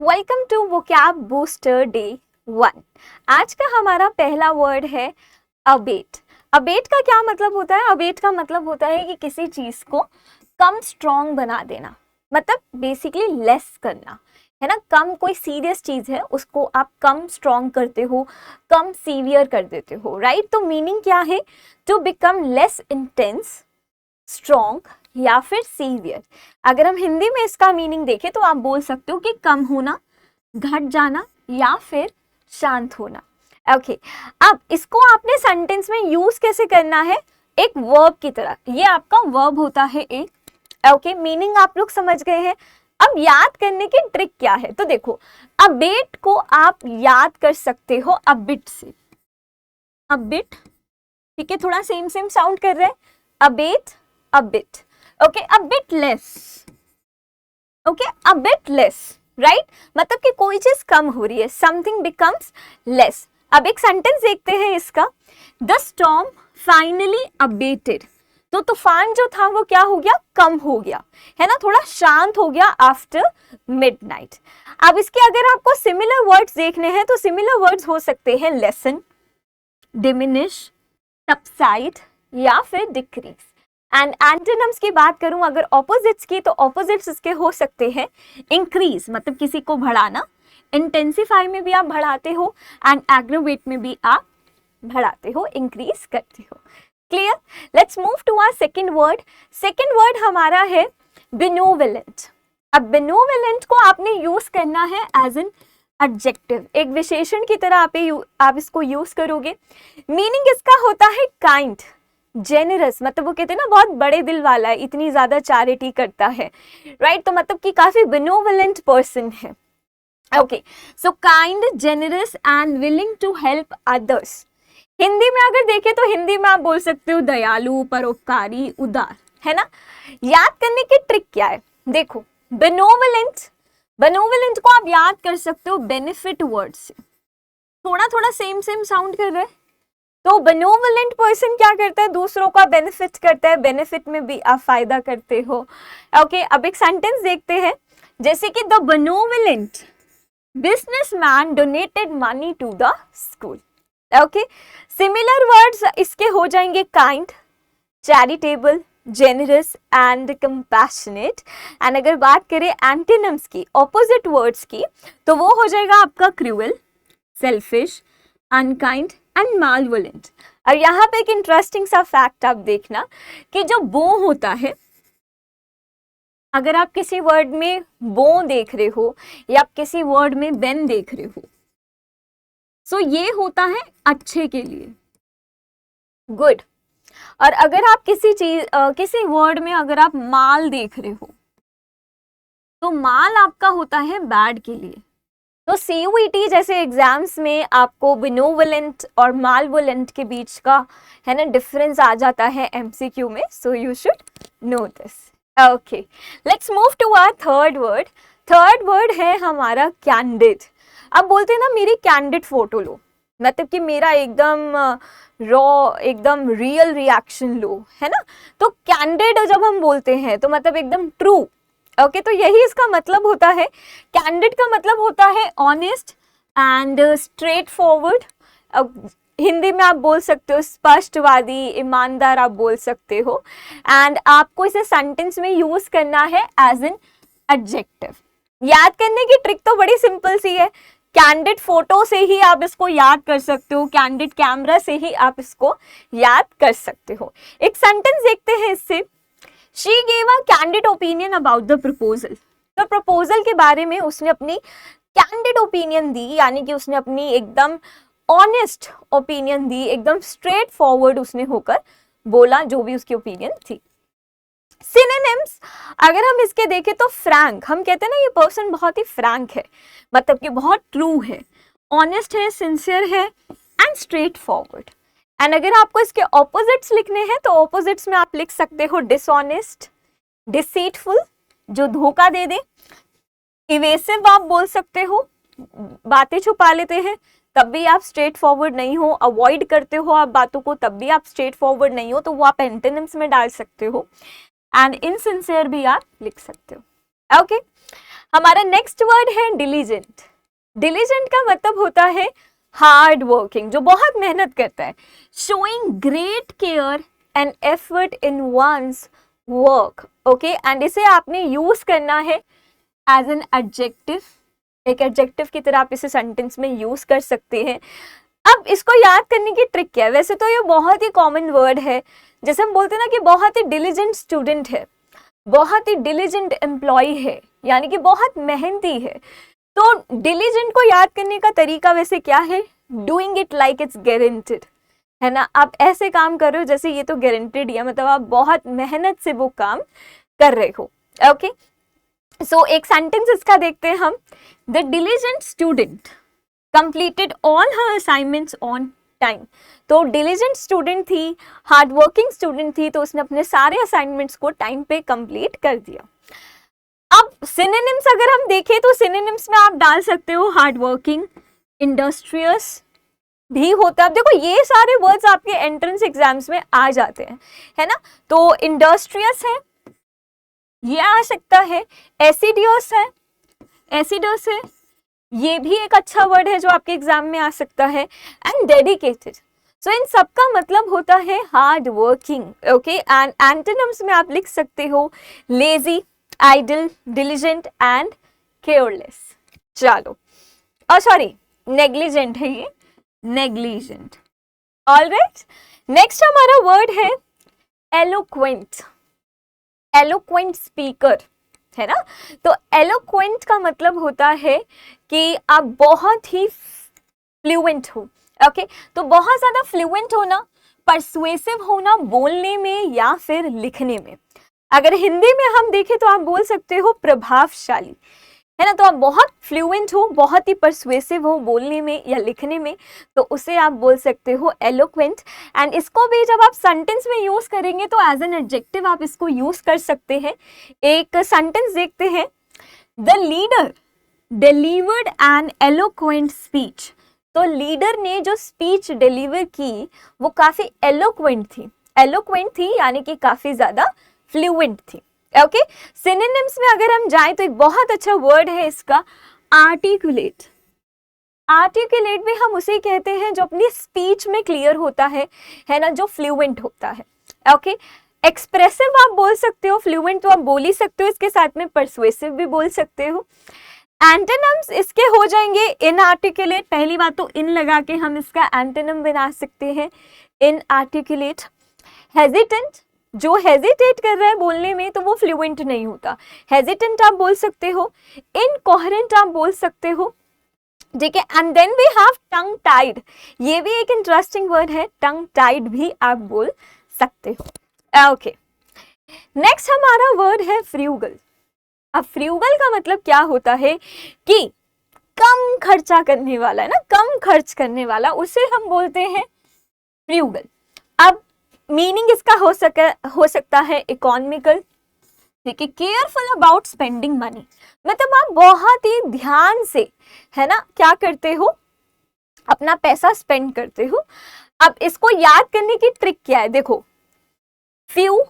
Welcome to vocab booster day 1। आज का हमारा पहला वर्ड है अबेट। अबेट का क्या मतलब होता है? अबेट का मतलब होता है कि किसी चीज को कम स्ट्रॉन्ग बना देना, मतलब बेसिकली लेस करना, है ना। कम कोई सीरियस चीज है उसको आप कम स्ट्रॉन्ग करते हो, कम सीवियर कर देते हो, राइट। तो मीनिंग क्या है? To become less intense, strong या फिर सीवियर। अगर हम हिंदी में इसका मीनिंग देखें तो आप बोल सकते हो कि कम होना, घट जाना या फिर शांत होना। ओके, अब इसको आपने सेंटेंस में यूज कैसे करना है? एक वर्ब की तरह। ये आपका वर्ब होता है एक। ओके, मीनिंग आप लोग समझ गए हैं। अब याद करने की ट्रिक क्या है? तो देखो, अबेट को आप याद कर सकते हो अबिट से। अबिट, ठीक है, थोड़ा सेम सेम साउंड कर रहा है। Abate, a bit, okay, a bit less, okay, a bit less, right. मतलब कि कोई चीज कम हो रही है, समथिंग बिकम्स लेस। अब एक सेंटेंस देखते हैं इसका। The storm finally abetted. तो तूफान जो था वो क्या हो गया? कम हो गया, है ना, थोड़ा शांत हो गया आफ्टर मिडनाइट। अब इसके अगर आपको सिमिलर वर्ड्स देखने हैं तो सिमिलर वर्ड्स हो सकते हैं लेसन, डिमिनिश, सबसाइड या फिर डिक्रीज। एंड एंटोनिम्स की बात करूं अगर ऑपोजिट्स की, तो ऑपोजिट्स इसके हो सकते हैं इंक्रीज, मतलब किसी को बढ़ाना, इंटेंसिफाई में भी आप बढ़ाते हो, एंड एग्रेवेट में भी आप बढ़ाते हो, इंक्रीज करते हो। Clear? Let's move to our second word. Second word हमारा है बेनोवलेंट। अब बेनोवलेंट को आपने यूज करना है एज एन एडजेक्टिव, एक विशेषण की तरह आप इसको यूज करोगे। मीनिंग इसका होता है काइंड, जेनरस, मतलब वो कहते हैं ना बहुत बड़े दिल वाला है, इतनी ज्यादा चैरिटी करता है, राइट। तो मतलब कि काफी बेनोवलेंट पर्सन है। Okay, so kind, generous and willing to help others. Hindi में अगर देखें तो हिंदी में आप बोल सकते हो दयालु, परोपकारी, उदार, है ना। याद करने की ट्रिक क्या है? देखो, बेनोवलेंट, बेनोवलेंट को आप याद कर सकते हो बेनिफिट वर्ड से। थोड़ा थोड़ा सेम सेम साउंड कर रहा है। तो बेनोवलेंट पर्सन क्या करता है? दूसरों का बेनिफिट करता है, बेनिफिट में भी आप फायदा करते हो। ओके, अब एक सेंटेंस देखते हैं, जैसे कि the benevolent businessman donated money to the school. Okay, similar words इसके हो जाएंगे kind, charitable, generous and compassionate. And अगर बात करें एंटोनिम्स की, ऑपोजिट वर्ड्स की, तो वो हो जाएगा आपका क्रूअल, सेल्फिश, अनकाइंड एंड मालवोलेंट। और यहाँ पे एक इंटरेस्टिंग सा फैक्ट आप देखना कि जो बो होता है, अगर आप किसी वर्ड में बो देख रहे हो या आप किसी वर्ड में बेन देख रहे हो, सो ये होता है अच्छे के लिए, गुड। और अगर आप किसी वर्ड में अगर आप माल देख रहे हो, तो माल आपका होता है बैड के लिए। तो CUET जैसे एग्जाम्स में आपको बेनोवलेंट और मालवोलेंट के बीच का, है ना, डिफरेंस आ जाता है MCQ में। So you should know this. Okay, let's move to our third word. Third word है हमारा कैंडिड। अब बोलते हैं ना मेरी कैंडिड फोटो लो, मतलब कि मेरा एकदम रॉ, एकदम रियल रिएक्शन लो, है ना। तो कैंडिड जब हम बोलते हैं तो मतलब एकदम ट्रू। ओके, तो यही इसका मतलब होता है। कैंडिड का मतलब होता है honest and straight forward. Hindi में आप बोल सकते हो स्पष्टवादी, ईमानदार आप बोल सकते हो। एंड आपको इसे सेंटेंस में यूज करना है एज एन एडजेक्टिव। याद करने की ट्रिक तो बड़ी सिंपल सी है। कैंडिड फोटो से ही आप इसको याद कर सकते हो, कैंडिड कैमरा से ही आप इसको याद कर सकते हो। एक सेंटेंस देखते हैं इससे। She gave a candid opinion about the proposal. तो प्रपोजल के बारे में उसने अपनी कैंडिड ओपिनियन दी, यानी कि उसने अपनी एकदम ऑनेस्ट ओपिनियन दी, एकदम स्ट्रेट फॉरवर्ड उसने होकर बोला जो भी उसकी ओपिनियन थी। सिनोनिम्स अगर हम इसके देखें तो फ्रैंक, हम कहते हैं ना ये पर्सन बहुत ही फ्रैंक है, मतलब कि बहुत ट्रू है, ऑनेस्ट है, सिंसियर है एंड स्ट्रेट फॉरवर्ड। एंड अगर आपको इसके ऑपोजिट्स लिखने हैं तो ऑपोजिट्स में आप लिख सकते हो डिसऑनेस्ट, डिसीटफुल, जो धोखा दे दे, इवेसिव आप बोल सकते हो, बातें छुपा लेते हैं तब भी आप स्ट्रेट फॉरवर्ड नहीं हो, अवॉइड करते हो आप बातों को तब भी आप स्ट्रेट फॉरवर्ड नहीं हो, तो वो आप एंटोनिम्स में डाल सकते हो। एंड इनसिंसियर भी आप लिख सकते हो। ओके, हमारा नेक्स्ट वर्ड है डिलीजेंट। डिलीजेंट का मतलब होता है हार्ड वर्किंग, जो बहुत मेहनत करता है। Showing great care and effort in one's work, okay, and इसे आपने यूज करना है एज एन एडजेक्टिव। एक एडजेक्टिव की तरह आप इसे सेंटेंस में यूज कर सकते हैं। अब इसको याद करने की ट्रिक क्या है? वैसे तो ये बहुत ही कॉमन वर्ड है, जैसे हम बोलते हैं ना कि बहुत ही डिलीजेंट स्टूडेंट है, बहुत ही डिलीजेंट एम्प्लॉय है, यानी कि बहुत मेहनती है। तो डिलीजेंट को याद करने का तरीका वैसे क्या है? Doing it like it's guaranteed, है ना। आप ऐसे काम कर रहे हो जैसे ये तो गारंटेड है, मतलब आप बहुत मेहनत से वो काम कर रहे हो। ओके, सो एक सेंटेंस इसका देखते हैं हम। The diligent student completed all her assignments on time. तो डिलीजेंट स्टूडेंट थी, हार्ड वर्किंग स्टूडेंट थी, तो उसने अपने सारे असाइनमेंट्स को टाइम पे कंप्लीट कर दिया। अब सिनोनिम्स अगर हम देखें तो सिनोनिम्स में आप डाल सकते हो हार्ड वर्किंग, इंडस्ट्रियस भी होता है। अब देखो ये सारे वर्ड्स आपके एंट्रेंस एग्जाम्स में आ जाते हैं, है ना। तो इंडस्ट्रियस है, ये आ सकता है। एसिडियस है, एसिडस है, ये भी एक अच्छा वर्ड है जो आपके एग्जाम में आ सकता है। एंड डेडिकेटेड, सो इन सब का मतलब होता है hard working, okay. And antonyms में आप लिख सकते हो lazy, idle, diligent and careless. चलो, और सॉरी नेग्लिजेंट है ये, नेग्लिजेंट। ऑलराइट, नेक्स्ट हमारा वर्ड है एलोक्वेंट। एलोक्वेंट स्पीकर, है ना। तो एलोक्वेंट का मतलब होता है कि आप बहुत ही फ्लुएंट हो, ओके। तो बहुत ज्यादा फ्लुएंट होना, परसुएसिव होना बोलने में या फिर लिखने में। अगर हिंदी में हम देखें तो आप बोल सकते हो प्रभावशाली, है ना। तो आप बहुत फ्लुएंट हो, बहुत ही परसुएसिव हो बोलने में या लिखने में, तो उसे आप बोल सकते हो एलोक्वेंट। एंड इसको भी जब आप सेंटेंस में यूज करेंगे तो एज एन एडजेक्टिव आप इसको यूज कर सकते हैं। एक सेंटेंस देखते हैं। The leader delivered an eloquent speech. तो लीडर ने जो स्पीच डिलीवर की वो काफी एलोक्वेंट थी। एलोक्वेंट थी यानी कि काफी ज्यादा फ्लुएंट थी, ओके। सिनोनिम्स में अगर हम जाएं तो एक बहुत अच्छा वर्ड है इसका आर्टिकुलेट। आर्टिकुलेट भी हम उसे कहते हैं जो अपनी स्पीच में क्लियर होता है ना, जो फ्लुएंट होता है, ओके। एक्सप्रेसिव आप बोल सकते हो, फ्लुएंट तो आप बोल ही सकते हो, इसके साथ में परसुएसिव भी बोल सकते हो। एंटोनिम्स इसके हो जाएंगे इनआर्टिकुलेट। पहली बात तो इन लगा के हम इसका एंटोनिम बना सकते हैं इनआर्टिकुलेट। हेजिटेंट, जो हेजिटेट कर रहा है बोलने में तो वो फ्लुएंट नहीं होता, हेजिटेंट आप बोल सकते हो। इनकोहेरेंट आप बोल सकते हो, ठीक है। And then we have tongue tied, ये भी एक इंटरेस्टिंग वर्ड है, टंग टाइड भी आप बोल सकते हो, ओके। नेक्स्ट हमारा वर्ड है फ्रूगल। अब फ्रूगल का मतलब क्या होता है कि कम खर्चा करने वाला, है ना, कम खर्च करने वाला, उसे हम बोलते हैं फ्रूगल। अब मीनिंग इसका हो सकता है इकोनॉमिकल, ठीक है, केयरफुल अबाउट स्पेंडिंग मनी, मतलब आप बहुत ही ध्यान से, है ना, क्या करते हो, अपना पैसा स्पेंड करते हो। अब इसको याद करने की ट्रिक क्या है? देखो, फ्यू,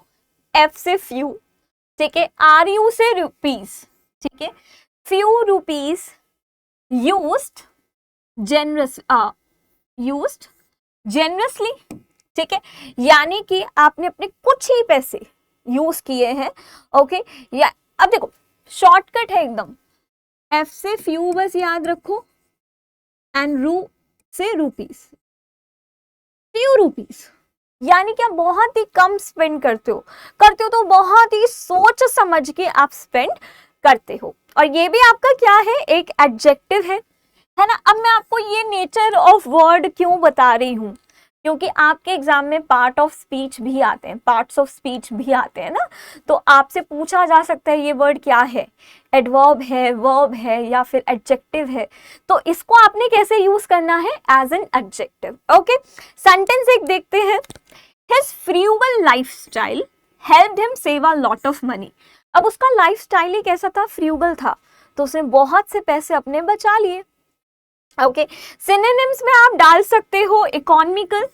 एफ से फ्यू, ठीक है, आर यू से रुपीज, ठीक है, फ्यू रुपीज यूज्ड जेनरसली, ठीक है, यानी कि आपने अपने कुछ ही पैसे यूज किए हैं, ओके। या अब देखो शॉर्टकट है एकदम, एफ से फ्यू बस याद रखो, एंड रू से रुपीज, फ्यू रुपीज, यानी कि आप बहुत ही कम स्पेंड करते हो तो बहुत ही सोच समझ के आप स्पेंड करते हो। और ये भी आपका क्या है, एक एडजेक्टिव है ना। अब मैं आपको ये नेचर ऑफ वर्ड क्यों बता रही हूँ, क्योंकि आपके एग्जाम में पार्ट ऑफ स्पीच भी आते हैं, पार्ट्स ऑफ स्पीच भी आते हैं ना, तो आपसे पूछा जा सकता है ये वर्ड क्या है, एडवर्ब है, वर्ब है या फिर एडजेक्टिव है, तो इसको आपने कैसे यूज करना है, as an adjective, okay. Sentence एक देखते हैं। His frugal lifestyle helped him save a lot of money. अब उसका लाइफस्टाइल ही कैसा था, फ्रूगल था, तो उसने बहुत से पैसे अपने बचा लिए, ओके। सिनोनिम्स में आप डाल सकते हो इकोनॉमिकल,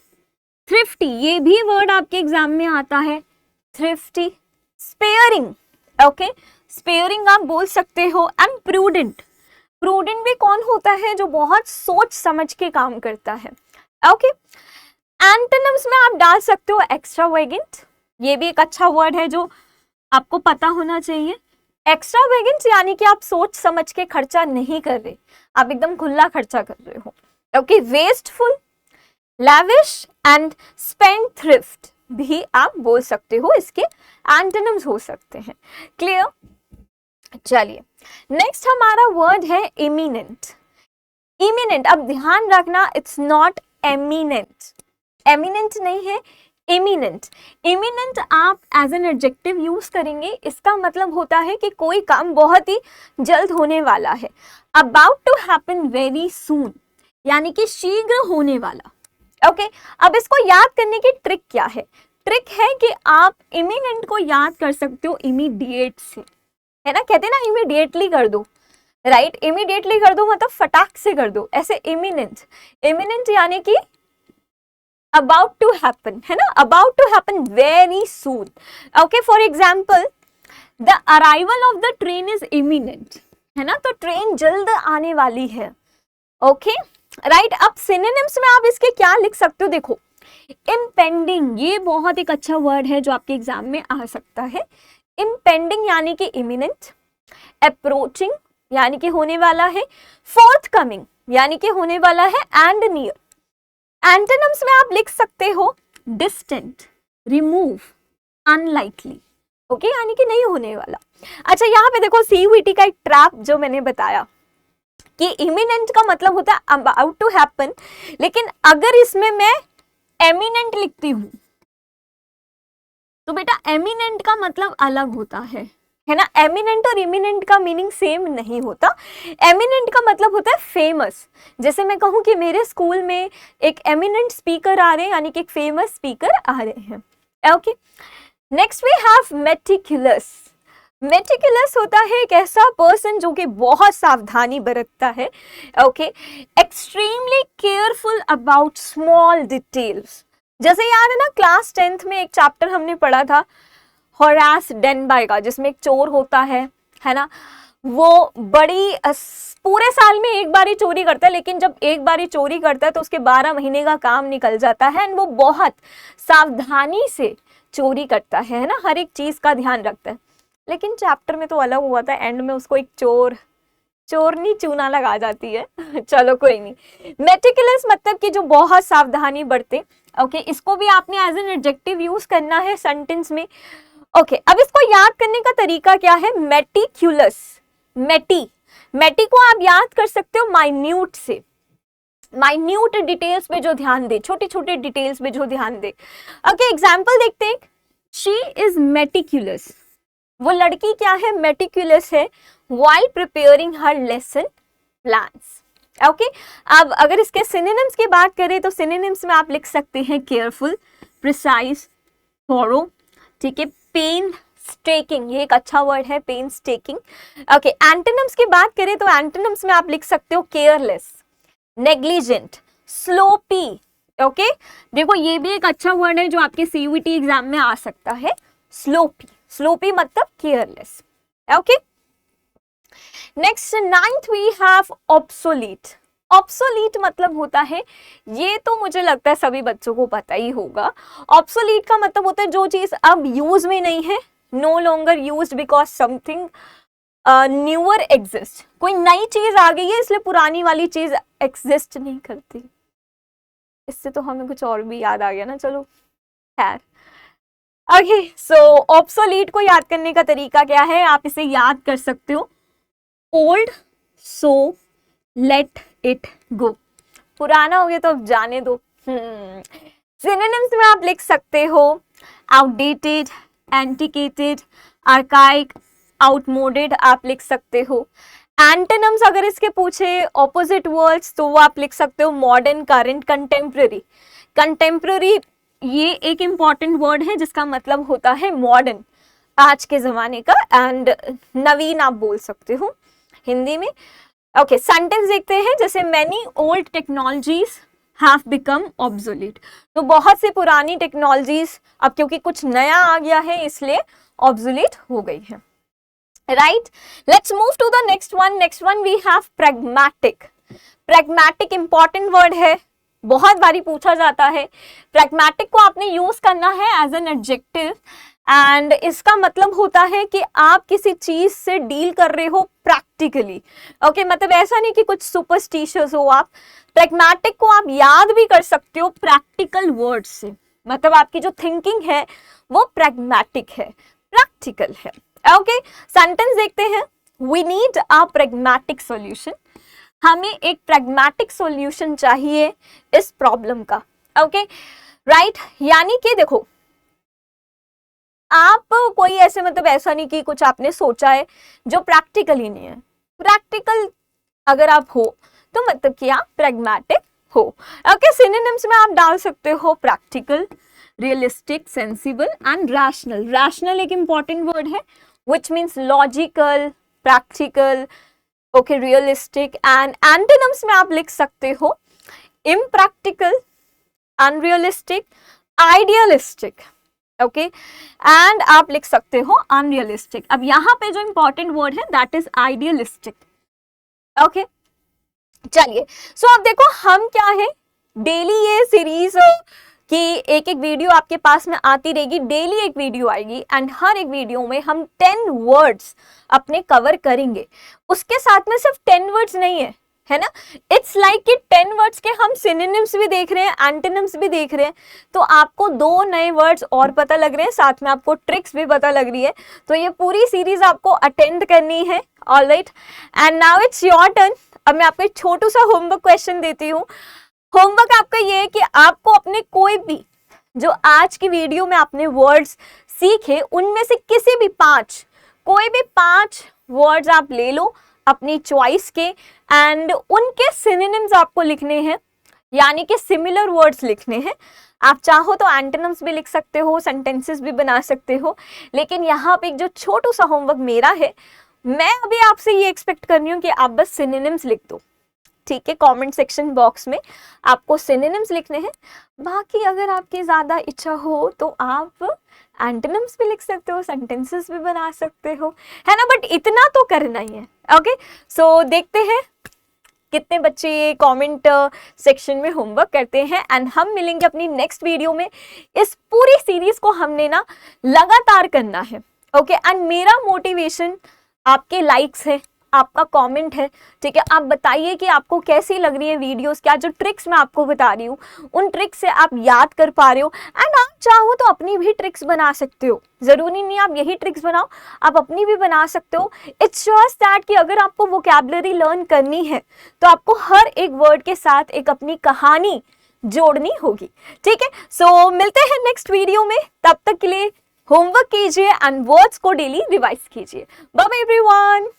थ्रिफ्टी, ये भी वर्ड आपके एग्जाम में आता है, थ्रिफ्टी, स्पेयरिंग, ओके, स्पेयरिंग आप बोल सकते हो, एंड प्रूडेंट। प्रूडेंट भी कौन होता है? जो बहुत सोच समझ के काम करता है। ओके, एंटोनिम्स में आप डाल सकते हो एक्स्ट्रावेगेंट, ये भी एक अच्छा वर्ड है जो आपको पता होना चाहिए। एक्स्ट्रावेगेंट यानी कि आप सोच समझ के खर्चा नहीं कर रहे, आप एकदम खुला खर्चा कर रहे हो। Okay, wasteful, lavish and spendthrift भी आप बोल सकते हो, इसके एंटोनिम्स हो सकते हैं। क्लियर? चलिए, नेक्स्ट हमारा वर्ड है इमिनेंट। इमिनेंट, अब ध्यान रखना, इट्स नॉट एमिनेंट, एमिनेंट नहीं है, इमिनेंट। इमिनेंट आप एज एन एडजेक्टिव यूज करेंगे, इसका मतलब होता है कि कोई काम बहुत ही जल्द होने वाला है, about to happen very soon, यानी कि शीघ्र होने वाला। ओके, अब इसको याद करने की ट्रिक क्या है? ट्रिक है कि आप इमिनेंट को याद कर सकते हो इमीडिएट से, है ना, कहते हैं ना इमीडिएटली कर दो, राइट? इमीडिएटली कर दो मतलब फटाक से कर दो, ऐसे इमिनेंट। इमिनेंट यानी कि about to happen, है ना, about to happen very soon. Okay, for example, the arrival of the train is imminent, है ना, तो ट्रेन जल्द आने वाली है। Okay, right. अब सिनोनिम्स में आप इसके क्या लिख सकते हो? देखो, इम्पेंडिंग, ये बहुत एक अच्छा वर्ड है जो आपके एग्जाम में आ सकता है। इम्पेंडिंग यानी कि इमिनेंट, अप्रोचिंग यानी कि होने वाला है, फोर्थ कमिंग यानी कि होने वाला है, एंड नियर। एंटोनिम्स में आप लिख सकते हो डिस्टेंट, रिमूव, अनलाइकली। ओके, यानी कि नहीं होने वाला। अच्छा, यहाँ पे देखो सीयूईटी का एक ट्रैप जो मैंने बताया कि इमिनेंट का मतलब होता है अबाउट टू हैपन, लेकिन अगर इसमें मैं एमिनेंट लिखती हूं तो बेटा एमिनेंट का मतलब अलग होता है ना। एमिनेंट और इमिनेंट का मीनिंग सेम नहीं होता। एमिनेंट का मतलब होता है फेमस। जैसे मैं कहूं कि मेरे स्कूल में एक एमिनेंट स्पीकर आ रहे हैं, यानी कि एक फेमस स्पीकर आ रहे हैं। Okay, next we have meticulous. Meticulous होता है एक ऐसा पर्सन जो कि बहुत सावधानी बरतता है। Okay, extremely careful about small details. जैसे याद है ना, क्लास 10th में एक चैप्टर हमने पढ़ा था होरास डेनबाई का, जिसमें एक चोर होता है ना, वो बड़ी पूरे साल में एक बार ही चोरी करता है, लेकिन जब एक बार ही चोरी करता है तो उसके 12 महीने का काम निकल जाता है। एंड वो बहुत सावधानी से चोरी करता है ना, हर एक चीज का ध्यान रखता है। लेकिन चैप्टर में तो अलग हुआ था, एंड में उसको एक चोरनी चूना लगा जाती है। चलो कोई नहीं। मेटिकुलस मतलब कि जो बहुत सावधानी बरते। ओके, इसको भी आपने एज एन एडजेक्टिव यूज करना है सेंटेंस में। ओके, अब इसको याद करने का तरीका क्या है? मेटिक्यूलस, मेटी को आप याद कर सकते हो माइन्यूट से। माइन्यूट डिटेल्स पे जो ध्यान दे, छोटे छोटे डिटेल्स पे जो ध्यान दे। ओके, एग्जाम्पल देखते हैं। शी इज मेटिक्यूलस, वो लड़की क्या है? मेटिक्यूलस है while preparing her lesson plans. Okay, अब अगर इसके सिनोनिम्स की बात करें तो सिनोनिम्स में आप लिख सकते हैं केयरफुल, प्रिसाइज, थॉरो, ठीक है, पेन स्टेकिंग, ये एक अच्छा वर्ड है, पेन स्टेकिंग। ओके, एंटोनिम्स की बात करें तो एंटोनिम्स में आप लिख सकते हो केयरलेस, नेग्लिजेंट, स्लोपी। ओके, देखो ये भी एक अच्छा वर्ड है जो आपके सीयूईटी एग्जाम में आ सकता है, स्लोपी। स्लोपी मतलब careless. Okay, next 9th we have obsolete. Obsolete मतलब होता है, ये तो मुझे लगता है सभी बच्चों को पता ही होगा। ऑब्सोलीट का मतलब होता है जो चीज अब यूज में नहीं है, no longer used because something newer exist. कोई नई चीज आ गई है इसलिए पुरानी वाली चीज एग्जिस्ट नहीं करती। इससे तो हमें कुछ और भी याद आ गया ना, चलो खैर। ओके, सो ऑब्सोलीट को याद करने का तरीका क्या है? आप इसे याद कर सकते हो old, so let it go. पुराना हो गया तो अब जाने दो। सिनोनिम्स में आप लिख सकते हो आउटडेटेड, एंटिकेटेड, आर्काइक, आउटमोडेड आप लिख सकते हो। एंटोनिम्स अगर इसके पूछे ऑपोजिट वर्ड्स तो वो आप लिख सकते हो मॉडर्न, करंट, कंटेम्प्रेरी। कंटेम्प्रेरी ये एक इंपॉर्टेंट वर्ड है जिसका मतलब होता है मॉडर्न, आज के जमाने का, एंड नवीन आप बोल सकते हो हिंदी में। ओके, सेंटेंस देखते हैं, जैसे many old technologies have become obsolete. तो बहुत से पुरानी टेक्नोलॉजीज अब क्योंकि कुछ नया आ गया है इसलिए ऑब्सोलीट हो गई है। right? Let's move to the next one we have pragmatic. pragmatic important word है, बहुत बारी पूछा जाता है। pragmatic को आपने यूज करना है एज एन एडजेक्टिव एंड इसका मतलब होता है कि आप किसी चीज से डील कर रहे हो प्रैक्टिकली। ओके, मतलब ऐसा नहीं कि कुछ सुपरस्टिशियस हो आप। pragmatic को आप याद भी कर सकते हो प्रैक्टिकल वर्ड से, मतलब आपकी जो थिंकिंग है वो pragmatic है, प्रैक्टिकल है। ओके, सेंटेंस देखते हैं। We need a pragmatic solution. हमें एक pragmatic solution चाहिए इस प्रॉब्लम का। ओके, राइट, यानी कि देखो आप कोई ऐसे मतलब ऐसा नहीं कि कुछ आपने सोचा है जो प्रैक्टिकल ही नहीं है। प्रैक्टिकल अगर आप हो तो मतलब कि आप pragmatic हो। ओके, सिनोनिम्स में आप डाल सकते हो practical, realistic, sensible and rational. Rational एक इंपॉर्टेंट वर्ड है which means logical, practical, okay, realistic and antonyms में आप लिख सकते हो impractical, unrealistic, idealistic, okay, and आप लिख सकते हो unrealistic। अब यहाँ पे जो important word है that is idealistic, okay। चलिए, so अब देखो हम क्या है, डेली ये सीरीज कि एक एक वीडियो आपके पास में आती रहेगी, डेली एक वीडियो आएगी एंड हर एक वीडियो में हम 10 वर्ड्स अपने कवर करेंगे। उसके साथ में सिर्फ 10 वर्ड्स नहीं है ना, इट्स लाइक कि 10 वर्ड्स के हम सिनोनिम्स भी देख रहे हैं, एंटोनिम्स भी देख रहे हैं, तो आपको 2 नए वर्ड्स और पता लग रहे हैं, साथ में आपको ट्रिक्स भी पता लग रही है। तो ये पूरी सीरीज आपको अटेंड करनी है। Alright, and now it's your turn. अब मैं आपको एक छोटू सा होमवर्क क्वेश्चन देती हूँ। होमवर्क आपका ये है कि आपको अपने कोई भी जो आज की वीडियो में आपने वर्ड्स सीखे उनमें से किसी भी 5, कोई भी 5 वर्ड्स आप ले लो अपनी चॉइस के एंड उनके सिनोनिम्स आपको लिखने हैं, यानी कि सिमिलर वर्ड्स लिखने हैं। आप चाहो तो एंटोनिम्स भी लिख सकते हो, सेंटेंसेस भी बना सकते हो, लेकिन यहाँ पे एक जो छोटू सा होमवर्क मेरा है, मैं अभी आपसे ये एक्सपेक्ट कर रही हूँ कि आप बस सिनोनिम्स लिख दो। ठीक है, कमेंट सेक्शन बॉक्स में आपको सिनोनिम्स लिखने हैं। बाकी अगर आपकी ज़्यादा इच्छा हो तो आप एंटोनिम्स भी लिख सकते हो, सेंटेंसेस भी बना सकते हो, है ना, बट इतना तो करना ही है। ओके, सो देखते हैं कितने बच्चे ये कमेंट सेक्शन में होमवर्क करते हैं एंड हम मिलेंगे अपनी नेक्स्ट वीडियो में। इस पूरी सीरीज को हमने ना लगातार करना है। ओके, एंड मेरा मोटिवेशन आपके लाइक्स है, आपका कमेंट है। ठीक है, आप बताइए कि आपको कैसी लग रही है वीडियोस, क्या जो ट्रिक्स मैं आपको बता रही हूँ उन ट्रिक्स से आप याद कर पा रहे हो, एंड आप चाहो तो अपनी भी ट्रिक्स बना सकते हो। जरूरी नहीं आप यही ट्रिक्स बनाओ, आप अपनी भी बना सकते हो। इट्स जस्ट दैट कि अगर आपको वोकैबुलरी लर्न करनी है तो आपको हर एक वर्ड के साथ एक अपनी कहानी जोड़नी होगी। ठीक है, सो मिलते हैं नेक्स्ट वीडियो में, तब तक के लिए होमवर्क कीजिए एंड वर्ड्स को डेली रिवाइज कीजिए। Bye bye everyone.